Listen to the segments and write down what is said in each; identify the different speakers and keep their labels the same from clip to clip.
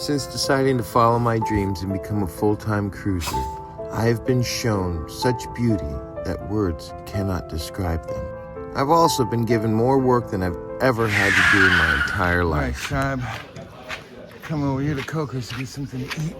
Speaker 1: Since deciding to follow my dreams and become a full-time cruiser, I have been shown such beauty that words cannot describe them. I've also been given more work than I've ever had to do in my entire life.
Speaker 2: All right, tribe. Come over here to Coco's to get something to eat.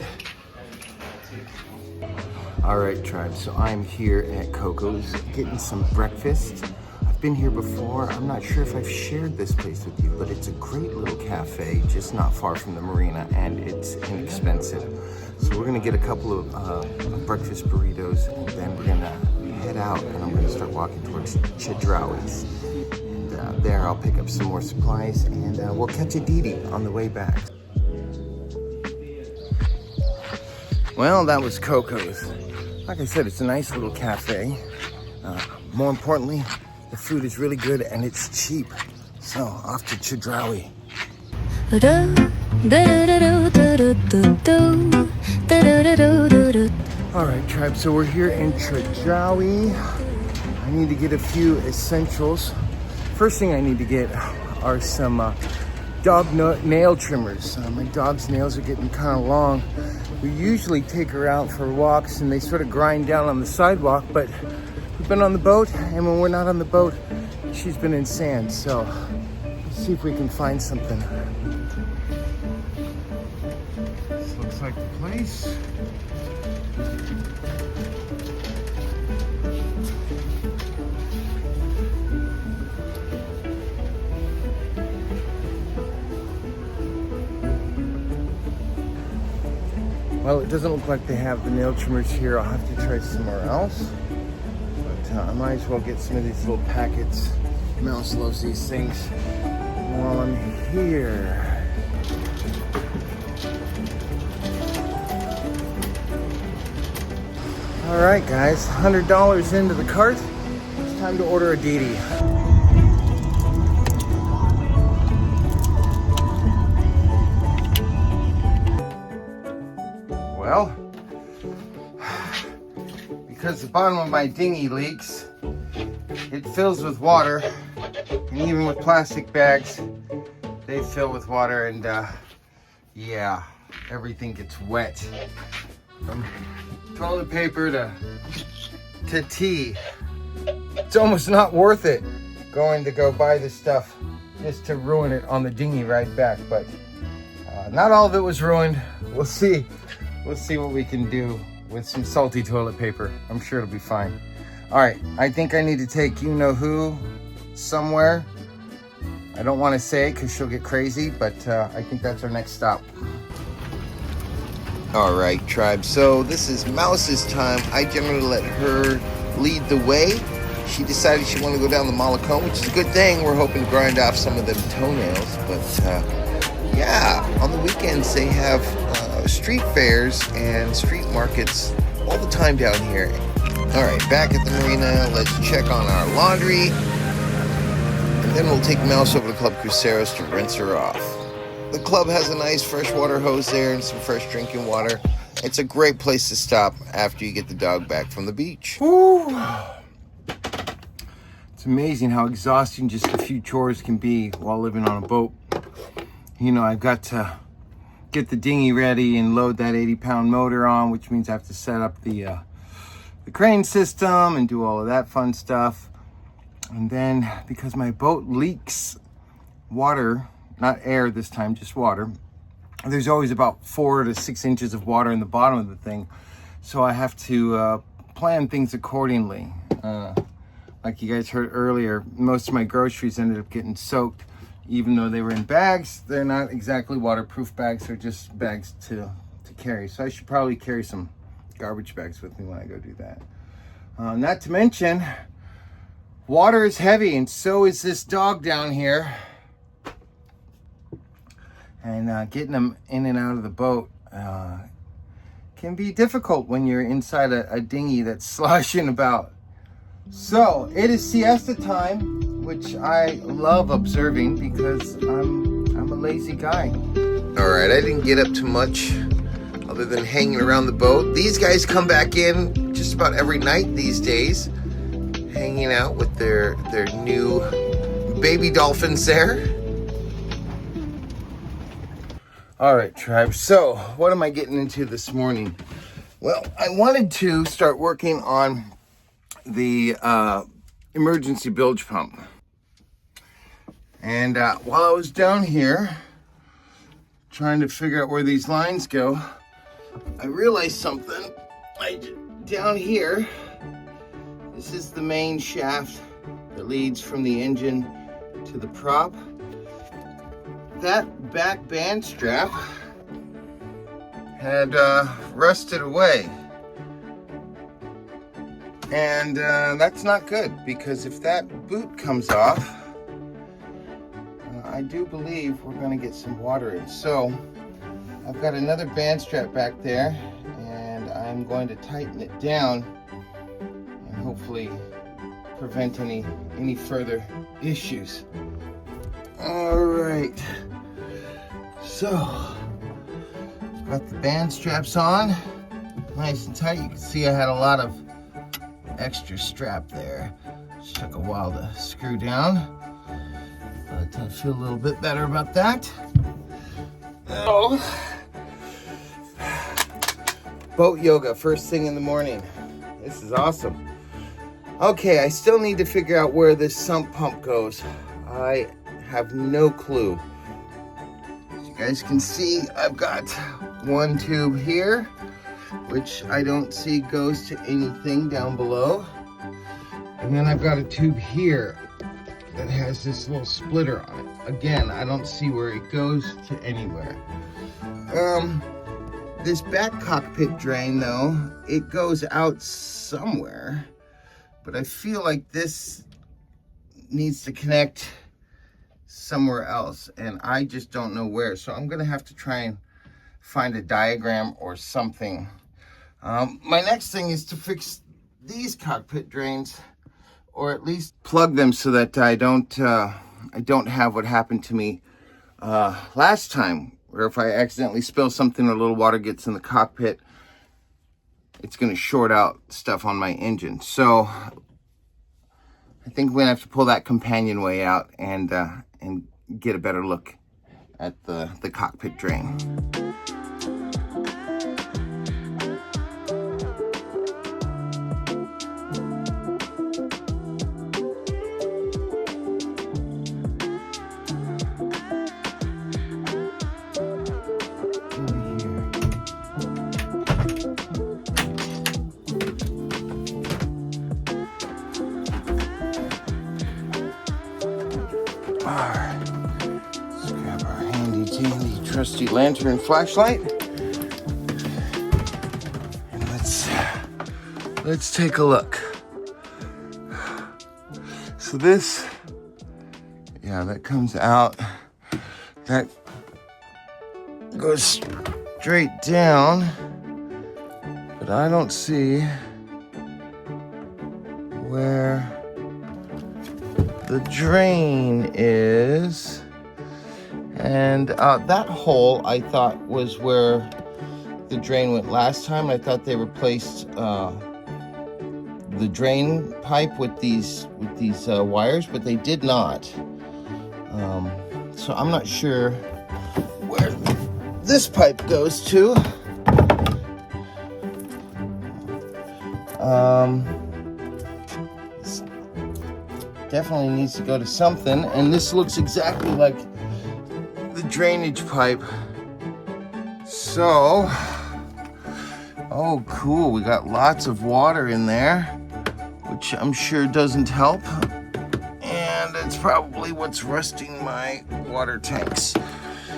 Speaker 1: All right, tribe, so I'm here at Coco's getting some breakfast. I've been here before. I'm not sure if I've shared this place with you, but it's a great little cafe just not far from the marina, and it's inexpensive. So we're gonna get a couple of breakfast burritos, and then we're gonna head out, and I'm gonna start walking towards Chedraui's. And there I'll pick up some more supplies, and we'll catch a Didi on the way back. Well, that was Coco's. Like I said, it's a nice little cafe. More importantly, the food is really good and it's cheap. So, off to Chedraui. Alright, tribe, so we're here in Chedraui. I need to get a few essentials. First thing I need to get are some dog nail trimmers. My dog's nails are getting kind of long. We usually take her out for walks and they sort of grind down on the sidewalk, but we've been on the boat, and when we're not on the boat, she's been in sand. So let's see if we can find something. This looks like the place. Well, it doesn't look like they have the nail trimmers here. I'll have to try somewhere else. But I might as well get some of these little packets. Mouse loves these things while I'm here. All right, guys, $100 into the cart. It's time to order a Didi. Well, because the bottom of my dinghy leaks, it fills with water, and even with plastic bags, they fill with water, and yeah, everything gets wet. From toilet paper to tea. It's almost not worth it going to go buy this stuff just to ruin it on the dinghy ride back, but not all of it was ruined. We'll see. We'll see what we can do with some salty toilet paper. I'm sure it'll be fine. All right, I think I need to take you-know-who somewhere. I don't want to say it because she'll get crazy, but I think that's our next stop. All right, tribe, so this is Mouse's time. I generally let her lead the way. She decided she wanted to go down the Mollicone, which is a good thing. We're hoping to grind off some of them toenails, but yeah, on the weekends they have street fairs and street markets all the time down here. All right, back at the marina, let's check on our laundry, and then we'll take Mouse over to Club Cruceros to rinse her off. The club has a nice freshwater hose there and some fresh drinking water. It's a great place to stop after you get the dog back from the beach. Woo. It's amazing how exhausting just a few chores can be while living on a boat. You know, I've got to get the dinghy ready and load that 80-pound motor on, which means I have to set up the crane system and do all of that fun stuff. And then because my boat leaks water, not air this time, just water, there's always about 4 to 6 inches of water in the bottom of the thing. So I have to plan things accordingly. Like you guys heard earlier, most of my groceries ended up getting soaked. Even though they were in bags, they're not exactly waterproof bags. They're just bags to carry. So I should probably carry some garbage bags with me when I go do that. Not to mention, water is heavy, and so is this dog down here. And getting them in and out of the boat can be difficult when you're inside a dinghy that's sloshing about. So it is siesta time, which I love observing because I'm a lazy guy. All right, I didn't get up to much other than hanging around the boat. These guys come back in just about every night these days, hanging out with their new baby dolphins there. All right, tribe. So what am I getting into this morning? Well, I wanted to start working on the emergency bilge pump. And while I was down here trying to figure out where these lines go, I realized something. Down here, this is the main shaft that leads from the engine to the prop. That back band strap had rusted away. And that's not good, because if that boot comes off, I do believe we're going to get some water in. So I've got another band strap back there, and I'm going to tighten it down and hopefully prevent any further issues. All right, so got the band straps on, nice and tight. You can see I had a lot of extra strap there. Just took a while to screw down, but I feel a little bit better about that. Oh, boat yoga first thing in the morning. This is awesome. Okay, I still need to figure out where this sump pump goes. I have no clue. As you guys can see, I've got one tube here, which I don't see goes to anything down below. And then I've got a tube here that has this little splitter on it. Again, I don't see where it goes to anywhere. This back cockpit drain though, it goes out somewhere, but I feel like this needs to connect somewhere else, and I just don't know where. So I'm gonna have to try and find a diagram or something. My next thing is to fix these cockpit drains, or at least plug them so that I don't have what happened to me last time, where if I accidentally spill something or a little water gets in the cockpit, it's gonna short out stuff on my engine. So I think we're gonna have to pull that companionway out and get a better look at the cockpit drain. Alright, let's grab our handy dandy trusty lantern and flashlight, and let's take a look. So this, yeah, that comes out, that goes straight down, but I don't see where the drain is. And that hole I thought was where the drain went last time. I thought they replaced the drain pipe with these wires, but they did not. So I'm not sure where this pipe goes to. Definitely needs to go to something, and this looks exactly like the drainage pipe. So, oh cool, we got lots of water in there, which I'm sure doesn't help, and it's probably what's rusting my water tanks.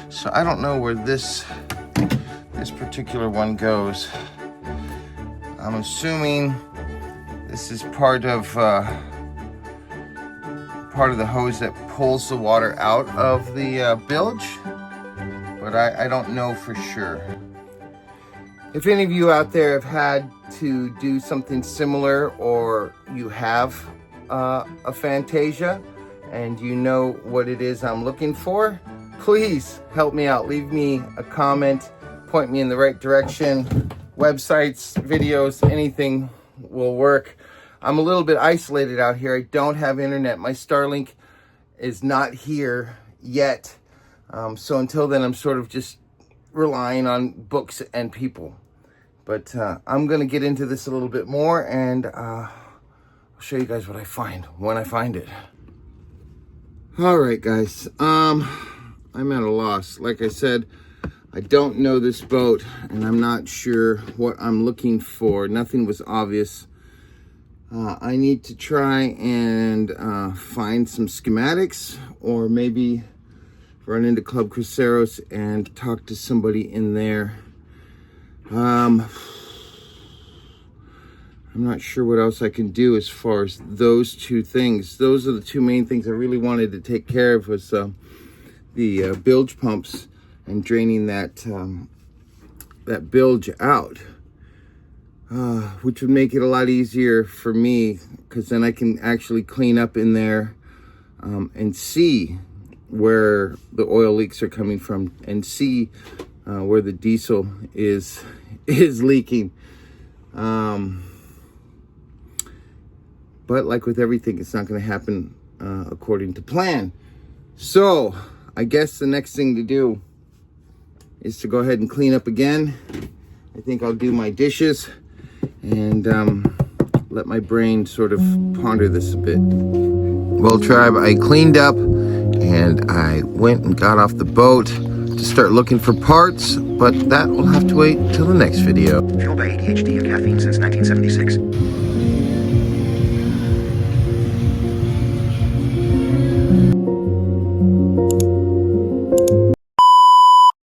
Speaker 1: So I don't know where this particular one goes. I'm assuming this is part of the hose that pulls the water out of the bilge, but I don't know for sure. If any of you out there have had to do something similar, or you have a Fantasia and you know what it is I'm looking for, please help me out. Leave me a comment, point me in the right direction. Websites, videos, anything will work. I'm a little bit isolated out here. I don't have internet. My Starlink is not here yet. So until then, I'm sort of just relying on books and people. But I'm gonna get into this a little bit more, and I'll show you guys what I find when I find it. All right, guys, I'm at a loss. Like I said, I don't know this boat, and I'm not sure what I'm looking for. Nothing was obvious. I need to try and find some schematics, or maybe run into Club Cruceros and talk to somebody in there. I'm not sure what else I can do as far as those two things. Those are the two main things I really wanted to take care of, was the bilge pumps and draining that that bilge out, which would make it a lot easier for me, because then I can actually clean up in there and see where the oil leaks are coming from, and see where the diesel is leaking. But like with everything, it's not going to happen according to plan. So I guess the next thing to do is to go ahead and clean up again. I think I'll do my dishes and let my brain sort of ponder this a bit. Well, tribe, I cleaned up and I went and got off the boat to start looking for parts, but that will have to wait till the next video.
Speaker 3: Fueled by ADHD and caffeine since 1976.